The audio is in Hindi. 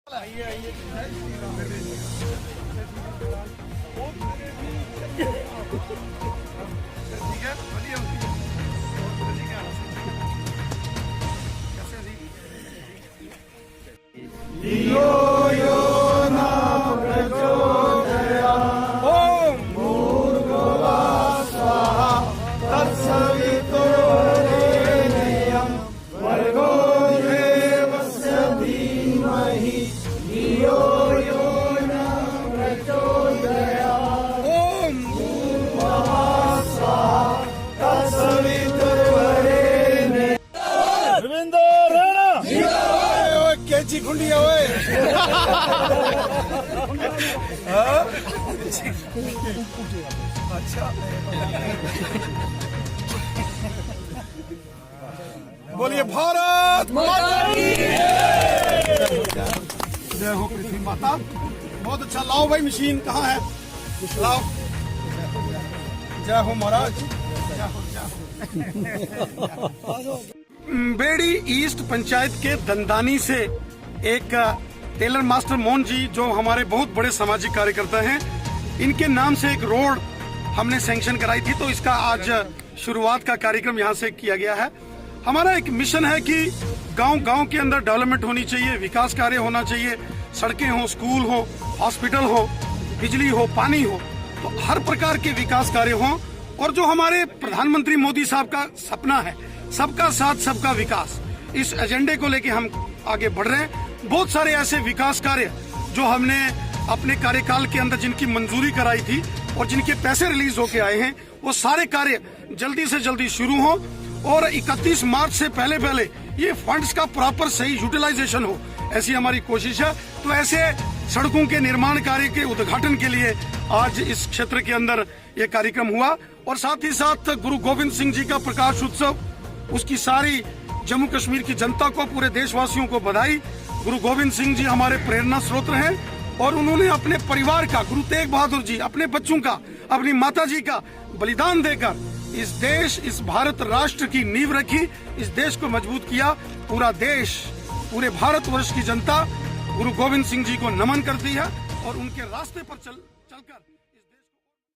आइए आइए ठीक है बढ़िया यो यो ना प्रचोदया ओम भूर्भुवः स्वाहा तत्सवितुर्वरेण्यं भर्गो देवस्य धीमहि धियो यो न प्रचोदयात् ओम भूर्भुवः स्वाहा तत्सवितुर्वरेण्यं रविंद्र राणा कैची खुंडिया ओए अच्छा बोलिए भारत माता की जय हो पृथ्वी माता। बहुत अच्छा लाओ भाई मशीन कहाँ है लाओ। जय हो महाराज जय हो। बेड़ी ईस्ट पंचायत के दंदानी से एक टेलर मास्टर मोहन जी जो हमारे बहुत बड़े सामाजिक कार्यकर्ता हैं, इनके नाम से एक रोड हमने सैंक्शन कराई थी, तो इसका आज शुरुआत का कार्यक्रम यहाँ से किया गया है। हमारा एक मिशन है कि गांव-गांव के अंदर डेवलपमेंट होनी चाहिए, विकास कार्य होना चाहिए, सड़कें हो, स्कूल हो, हॉस्पिटल हो, बिजली हो, पानी हो, तो हर प्रकार के विकास कार्य हो। और जो हमारे प्रधानमंत्री मोदी साहब का सपना है सबका साथ सबका विकास, इस एजेंडे को लेके हम आगे बढ़ रहे हैं। बहुत सारे ऐसे विकास कार्य जो हमने अपने कार्यकाल के अंदर जिनकी मंजूरी कराई थी और जिनके पैसे रिलीज होके आए हैं, वो सारे कार्य जल्दी से जल्दी शुरू हो और 31 मार्च से पहले पहले ये फंड्स का प्रॉपर सही यूटिलाइजेशन हो, ऐसी हमारी कोशिश है। तो ऐसे सड़कों के निर्माण कार्य के उद्घाटन के लिए आज इस क्षेत्र के अंदर ये कार्यक्रम हुआ। और साथ ही साथ गुरु गोविंद सिंह जी का प्रकाश उत्सव, उसकी सारी जम्मू कश्मीर की जनता को, पूरे देशवासियों को बधाई। गुरु गोविंद सिंह जी हमारे प्रेरणा स्रोत हैं और उन्होंने अपने परिवार का, गुरु तेग बहादुर जी अपने बच्चों का, अपनी माता जी का बलिदान देकर इस देश, इस भारत राष्ट्र की नींव रखी, इस देश को मजबूत किया। पूरा देश, पूरे भारतवर्ष की जनता गुरु गोविंद सिंह जी को नमन करती है और उनके रास्ते पर चलकर